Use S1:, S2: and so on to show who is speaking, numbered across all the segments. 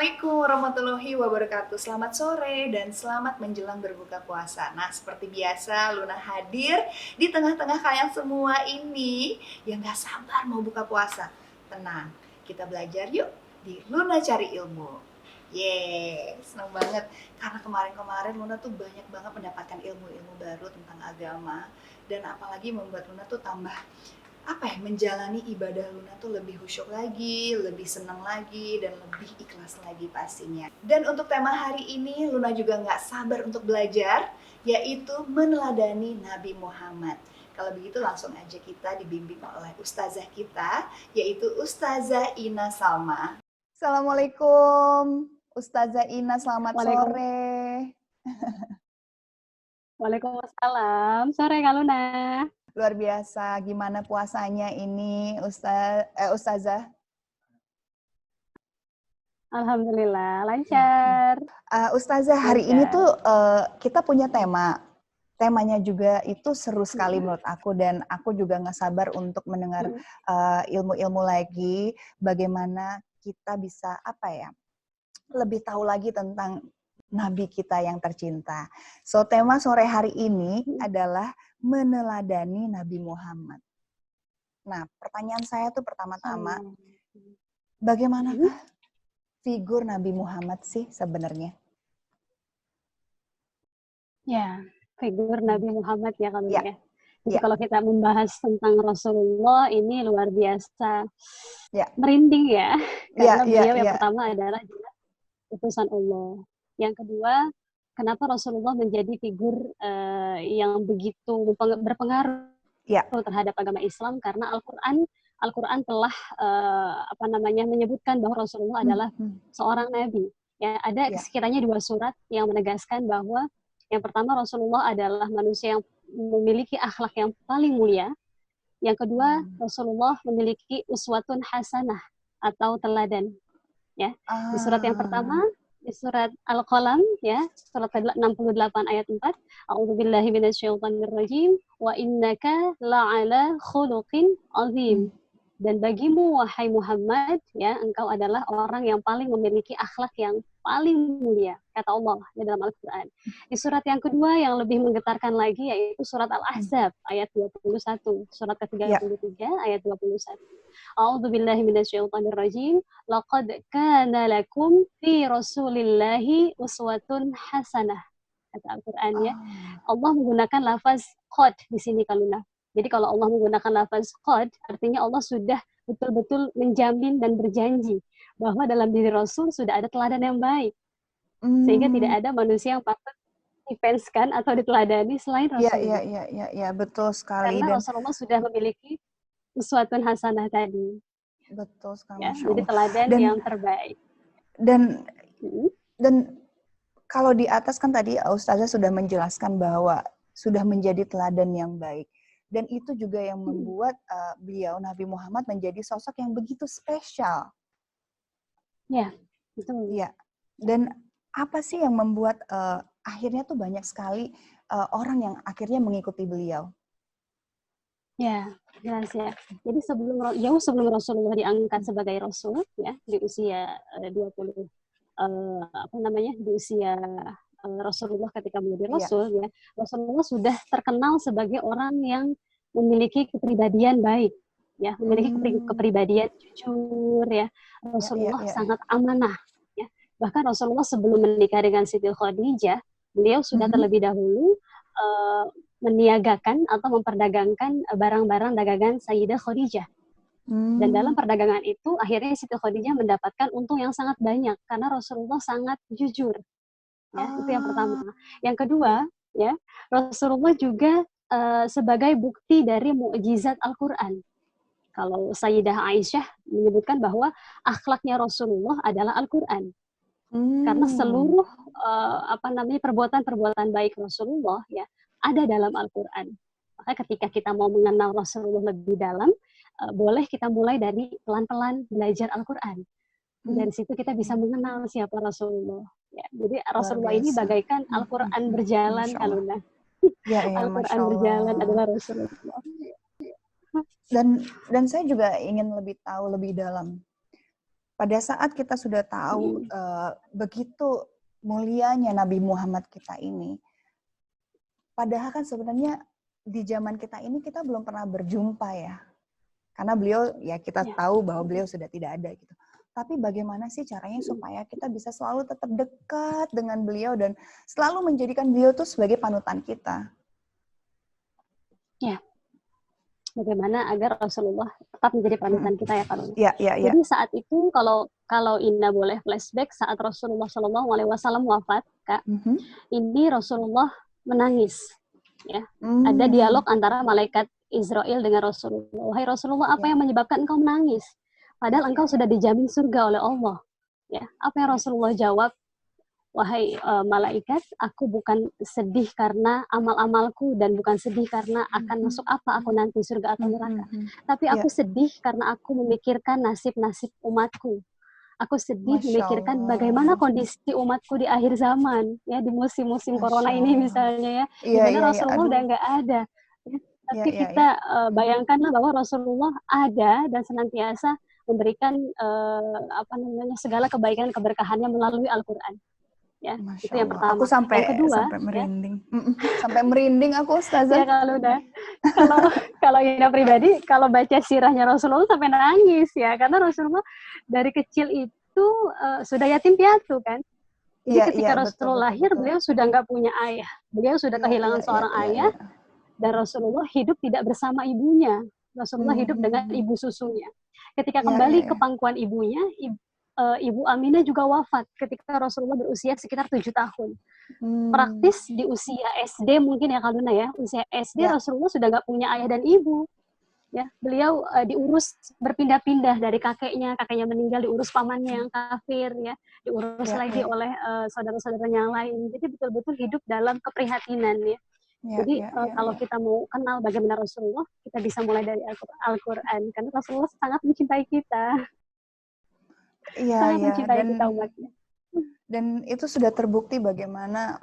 S1: Assalamualaikum warahmatullahi wabarakatuh. Selamat sore dan selamat menjelang berbuka puasa. Nah, seperti biasa, Luna hadir di tengah-tengah kalian semua ini yang gak sabar mau buka puasa. Tenang, kita belajar yuk di Luna Cari Ilmu. Yeay, senang banget. Karena kemarin-kemarin Luna tuh banyak banget mendapatkan ilmu-ilmu baru tentang agama. Dan apalagi membuat Luna tuh tambah menjalani ibadah Luna tuh lebih khusyuk lagi, lebih senang lagi, dan lebih ikhlas lagi pastinya. Dan untuk tema hari ini, Luna juga nggak sabar untuk belajar, yaitu meneladani Nabi Muhammad. Kalau begitu langsung aja kita dibimbing oleh ustazah kita, yaitu Ustazah Ina Salma. Assalamualaikum, Ustazah Ina, selamat sore.
S2: Waalaikumsalam. Sore Kak Luna.
S1: Luar biasa, gimana puasanya ini Ustazah?
S2: Alhamdulillah, lancar.
S1: Ustazah, hari ini tuh kita punya tema. Temanya juga itu seru sekali menurut aku, dan aku juga nggak sabar untuk mendengar ilmu-ilmu lagi, bagaimana kita bisa lebih tahu lagi tentang Nabi kita yang tercinta. So, tema sore hari ini adalah meneladani Nabi Muhammad. Nah, pertanyaan saya tuh pertama-tama, bagaimanakah figur Nabi Muhammad sih sebenarnya?
S2: Ya, figur Nabi Muhammad ya Kak Luna ya. Jadi
S1: Ya.
S2: kalau kita membahas tentang Rasulullah ini luar biasa merinding ya. Karena beliau yang pertama adalah utusan Allah. Yang kedua, kenapa Rasulullah menjadi figur yang begitu berpengaruh terhadap agama Islam, karena Al-Quran telah menyebutkan bahwa Rasulullah adalah seorang nabi. Ya, ada sekiranya 2 surat yang menegaskan bahwa yang pertama, Rasulullah adalah manusia yang memiliki akhlak yang paling mulia. Yang kedua, Rasulullah memiliki uswatun hasanah atau teladan. Ya, di surat yang pertama, di surat Al-Qalam, ya, surat 68 ayat 4, A'udzubillahi minasyaitonirrajim, wa innaka la'ala khuluqin azim. Dan bagimu wahai Muhammad, ya, engkau adalah orang yang paling memiliki akhlak yang paling mulia, kata Allah di dalam Al-Quran. Di surat yang kedua yang lebih menggetarkan lagi yaitu surat Al-Ahzab ayat 21, surat ke-33 ayat 21. A'udzubillahi minasyaitonirrajim, laqad kana lakum fi rasulillahi uswatun hasanah, kata Al-Quran ya. Allah menggunakan lafaz qad di sini Kaluna. Jadi kalau Allah menggunakan lafaz qad, artinya Allah sudah betul-betul menjamin dan berjanji bahwa dalam diri Rasul sudah ada teladan yang baik. Sehingga tidak ada manusia yang patut difenskan atau diteladani selain Rasulullah.
S1: Iya, betul sekali.
S2: Karena Rasulullah sudah memiliki uswatun hasanah tadi.
S1: Betul sekali,
S2: ya,
S1: Masya Allah.
S2: Jadi teladan yang terbaik.
S1: Dan kalau di atas kan tadi Ustazah sudah menjelaskan bahwa sudah menjadi teladan yang baik. Dan itu juga yang membuat beliau, Nabi Muhammad, menjadi sosok yang begitu spesial.
S2: Ya, betul.
S1: Ya. Dan apa sih yang membuat akhirnya tuh banyak sekali orang yang akhirnya mengikuti beliau?
S2: Ya, jelas ya. Jadi jauh sebelum Rasulullah diangkat sebagai Rasul, ya, di usia 20 di usia Rasulullah ketika menjadi Rasul, ya, Rasulullah sudah terkenal sebagai orang yang memiliki kepribadian baik, ya, memiliki kepribadian jujur, ya. Rasulullah sangat amanah, ya. Bahkan Rasulullah sebelum menikah dengan Siti Khadijah, beliau sudah terlebih dahulu meniagakan atau memperdagangkan barang-barang dagangan Sayyidah Khadijah. Dan dalam perdagangan itu, akhirnya Siti Khadijah mendapatkan untung yang sangat banyak karena Rasulullah sangat jujur. Ya, itu yang pertama. Yang kedua, ya, Rasulullah juga sebagai bukti dari mukjizat Al-Quran. Kalau Sayyidah Aisyah menyebutkan bahwa akhlaknya Rasulullah adalah Al-Quran. Karena seluruh perbuatan-perbuatan baik Rasulullah, ya, ada dalam Al-Quran. Maka ketika kita mau mengenal Rasulullah lebih dalam, boleh kita mulai dari pelan-pelan belajar Al-Quran. Dari situ kita bisa mengenal siapa Rasulullah. Ya, jadi Rasulullah ini bagaikan Al-Quran berjalan, Kaluna. Al-Quran berjalan adalah Rasulullah.
S1: Dan saya juga ingin lebih tahu lebih dalam. pada saat kita sudah tahu begitu mulianya Nabi Muhammad kita ini, padahal kan sebenarnya di zaman kita ini kita belum pernah berjumpa ya. Karena beliau, ya kita tahu bahwa beliau sudah tidak ada gitu. Tapi bagaimana sih caranya supaya kita bisa selalu tetap dekat dengan beliau dan selalu menjadikan beliau itu sebagai panutan kita?
S2: Ya, bagaimana agar Rasulullah tetap menjadi panutan kita ya, Kak Luna?
S1: Ya.
S2: Jadi saat itu kalau Ina boleh flashback, saat Rasulullah SAW wafat, Kak, ini Rasulullah menangis. Ya, ada dialog antara malaikat Israel dengan Rasulullah. Wahai Rasulullah, apa yang menyebabkan engkau menangis? Padahal engkau sudah dijamin surga oleh Allah. Ya, apa yang Rasulullah jawab? Wahai malaikat, aku bukan sedih karena amal-amalku dan bukan sedih karena akan masuk apa aku nanti, surga atau neraka. Tapi aku sedih karena aku memikirkan nasib-nasib umatku. Aku sedih memikirkan bagaimana kondisi umatku di akhir zaman, ya di musim-musim corona ini misalnya ya, di mana Rasulullah udah nggak ada. Tapi kita bayangkanlah bahwa Rasulullah ada dan senantiasa memberikan segala kebaikan keberkahannya melalui Al-Quran. Ya, itu yang pertama.
S1: Aku sampai,
S2: yang kedua,
S1: sampai merinding. Sampai merinding aku, Ustazah.
S2: Ya kalau Ina pribadi, kalau baca sirahnya Rasulullah sampai nangis ya, karena Rasulullah dari kecil itu sudah yatim piatu kan. Jadi ketika Rasulullah lahir, beliau sudah nggak punya ayah. Beliau sudah kehilangan seorang ayah. Dan Rasulullah hidup tidak bersama ibunya. Rasulullah hidup dengan ibu susunya. Ketika kembali ke pangkuan ibunya, Ibu Aminah juga wafat ketika Rasulullah berusia sekitar 7 tahun. Praktis di usia SD mungkin ya Kak Luna ya, usia SD Rasulullah sudah nggak punya ayah dan ibu. Ya, beliau diurus berpindah-pindah dari kakeknya meninggal, diurus pamannya yang kafir ya, diurus lagi oleh saudara-saudaranya yang lain. Jadi betul-betul hidup dalam keprihatinan ya. Jadi kalau kita mau kenal bagaimana Rasulullah, kita bisa mulai dari Al-Quran karena Rasulullah sangat mencintai kita. Sangat mencintai kita umatnya.
S1: Dan itu sudah terbukti bagaimana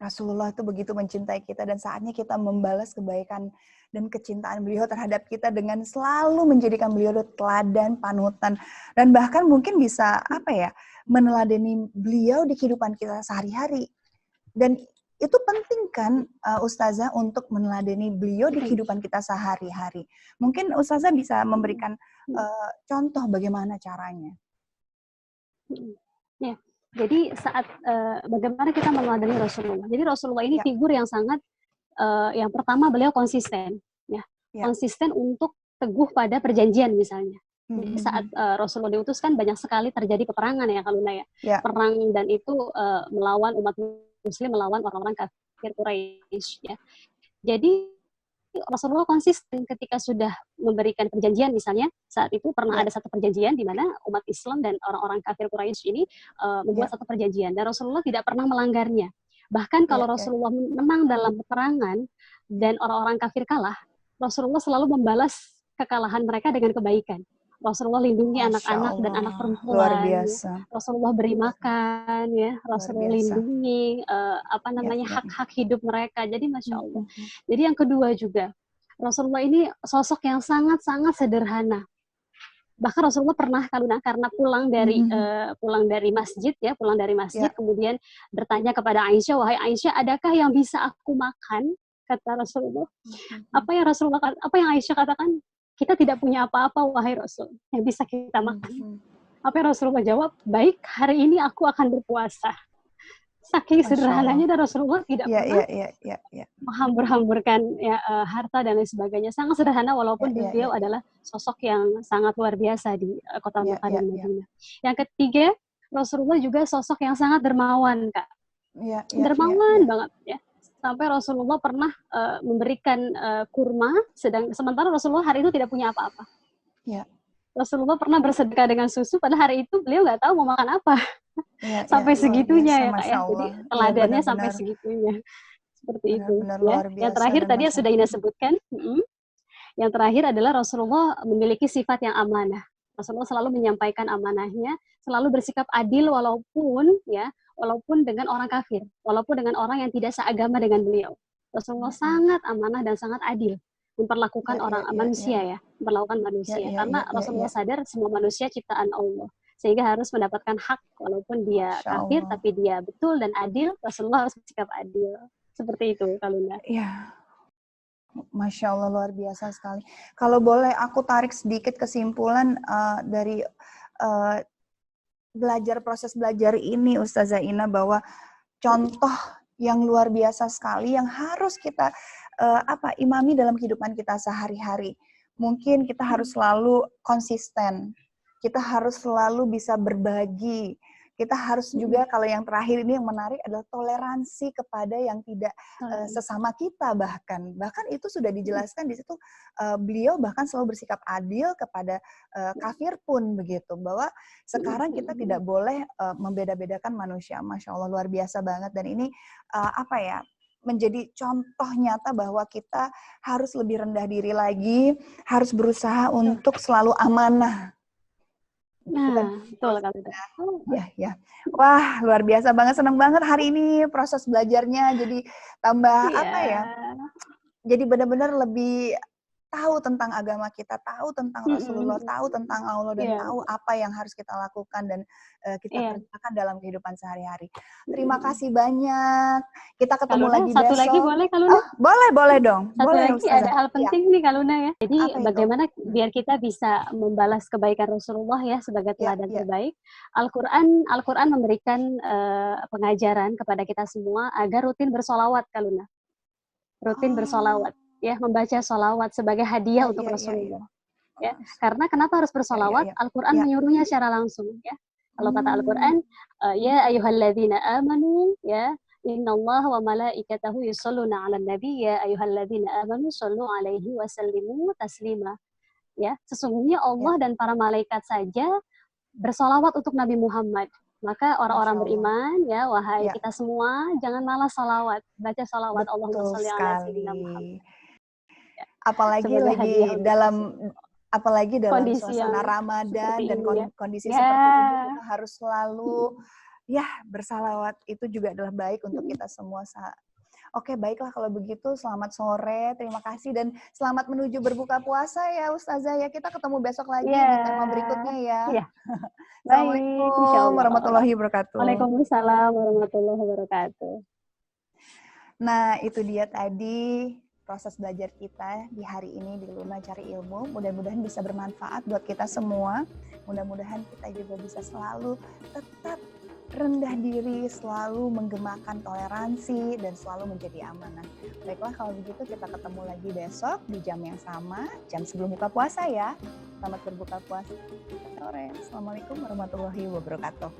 S1: Rasulullah itu begitu mencintai kita dan saatnya kita membalas kebaikan dan kecintaan beliau terhadap kita dengan selalu menjadikan beliau teladan, panutan, dan bahkan mungkin bisa meneladani beliau di kehidupan kita sehari-hari. Dan itu penting kan Ustazah untuk meneladani beliau di kehidupan kita sehari-hari. Mungkin Ustazah bisa memberikan contoh bagaimana caranya.
S2: Ya, jadi saat bagaimana kita meneladani Rasulullah. Jadi Rasulullah ini figur yang sangat yang pertama beliau konsisten, ya, konsisten untuk teguh pada perjanjian misalnya. Jadi saat Rasulullah diutuskan banyak sekali terjadi peperangan ya Kak Luna ya. Perang dan itu melawan umat Muslim, melawan orang-orang kafir Quraisy ya. Jadi Rasulullah konsisten ketika sudah memberikan perjanjian misalnya, saat itu pernah ada satu perjanjian di mana umat Islam dan orang-orang kafir Quraisy ini membuat satu perjanjian dan Rasulullah tidak pernah melanggarnya. Bahkan kalau Rasulullah menang dalam peperangan dan orang-orang kafir kalah, Rasulullah selalu membalas kekalahan mereka dengan kebaikan. Rasulullah lindungi anak-anak dan anak perempuan.
S1: Luar biasa.
S2: Ya. Rasulullah beri makan, ya. Rasulullah lindungi hak-hak hidup mereka. Jadi masya Allah. Jadi yang kedua juga, Rasulullah ini sosok yang sangat-sangat sederhana. Bahkan Rasulullah pernah karena pulang dari masjid ya, kemudian bertanya kepada Aisyah, wahai Aisyah, adakah yang bisa aku makan? Kata Rasulullah. Apa yang Aisyah katakan? Kita tidak punya apa-apa, wahai Rasul, yang bisa kita makan. Apa yang Rasulullah jawab? Baik, hari ini aku akan berpuasa. Saking sederhananya dan Rasulullah tidak pernah menghambur-hamburkan harta dan lain sebagainya. Sangat sederhana walaupun beliau adalah sosok yang sangat luar biasa di kota Mekah dan Madinah. Yang ketiga, Rasulullah juga sosok yang sangat dermawan, Kak. Dermawan banget ya. Sampai Rasulullah pernah memberikan kurma, sementara Rasulullah hari itu tidak punya apa-apa. Rasulullah pernah bersedekah dengan susu, pada hari itu beliau nggak tahu mau makan apa. Sampai segitunya ya Kak ya. Jadi teladannya sampai segitunya. Seperti itu. Yang terakhir tadi yang sudah Ina sebutkan. Yang terakhir adalah Rasulullah memiliki sifat yang amanah. Rasulullah selalu menyampaikan amanahnya, selalu bersikap adil walaupun dengan orang kafir, walaupun dengan orang yang tidak seagama dengan beliau. Rasulullah sangat amanah dan sangat adil. memperlakukan orang manusia ya, memperlakukan manusia. Karena Rasulullah sadar semua manusia ciptaan Allah. Sehingga harus mendapatkan hak walaupun dia kafir tapi dia betul dan adil, Rasulullah harus bersikap adil. Seperti itu Kak Luna.
S1: Iya. Masya Allah, luar biasa sekali. Kalau boleh aku tarik sedikit kesimpulan dari proses belajar ini Ustazah Ina, bahwa contoh yang luar biasa sekali yang harus kita imami dalam kehidupan kita sehari-hari. Mungkin kita harus selalu konsisten. Kita harus selalu bisa berbagi. Kita harus juga, kalau yang terakhir ini yang menarik adalah toleransi kepada yang tidak sesama kita bahkan. Bahkan itu sudah dijelaskan di situ, beliau bahkan selalu bersikap adil kepada kafir pun begitu. Bahwa sekarang kita tidak boleh membeda-bedakan manusia. Masya Allah, luar biasa banget. Dan ini menjadi contoh nyata bahwa kita harus lebih rendah diri lagi, harus berusaha untuk selalu amanah.
S2: Nah, betul Kak.
S1: Ya. Wah, luar biasa banget, senang banget hari ini proses belajarnya jadi tambah jadi benar-benar lebih tahu tentang agama kita, tahu tentang Rasulullah, tahu tentang Allah, dan tahu apa yang harus kita lakukan dan kita kerjakan dalam kehidupan sehari-hari. Terima kasih banyak. Kita ketemu
S2: Kaluna,
S1: lagi
S2: satu
S1: besok.
S2: lagi boleh Kaluna?
S1: Boleh dong.
S2: Satu
S1: boleh,
S2: lagi Ustazah. Ada hal penting nih Kaluna ya. Jadi bagaimana biar kita bisa membalas kebaikan Rasulullah ya sebagai teladan terbaik. Al-Quran memberikan pengajaran kepada kita semua agar rutin bersolawat Kaluna. Rutin bersolawat. Ya, membaca solawat sebagai hadiah untuk Rasulullah. Ya, karena kenapa harus bersolawat? Al-Quran menyuruhnya secara langsung. Ya, kalau kata Al-Quran, ya ayyuhalladzina amanu, ya, innallaha wa malaikatahu yusholluna 'alan nabi, ya ayyuhalladzina amanu shollu 'alaihi wa sallimu taslima. Ya, sesungguhnya Allah dan para malaikat saja bersolawat untuk Nabi Muhammad. Maka orang-orang beriman, ya, wahai kita semua, jangan malas salawat. Baca salawat Allahumma sholli 'ala sayyidina Muhammad.
S1: Apalagi dalam
S2: kondisi
S1: suasana Ramadan dan kondisi seperti ini, kita harus selalu bersalawat. Itu juga adalah baik untuk kita semua. Oke, baiklah kalau begitu. Selamat sore, terima kasih, dan selamat menuju berbuka puasa ya Ustazah ya. Kita ketemu besok lagi di tema berikutnya ya. Assalamualaikum warahmatullahi wabarakatuh.
S2: Waalaikumsalam warahmatullahi wabarakatuh.
S1: Nah, itu dia tadi proses belajar kita di hari ini di Luna Cari Ilmu. Mudah-mudahan bisa bermanfaat buat kita semua. Mudah-mudahan kita juga bisa selalu tetap rendah diri, selalu menggemakan toleransi, dan selalu menjadi amanah. Baiklah, kalau begitu kita ketemu lagi besok di jam yang sama, jam sebelum buka puasa ya. Selamat berbuka puasa sore. Assalamualaikum warahmatullahi wabarakatuh.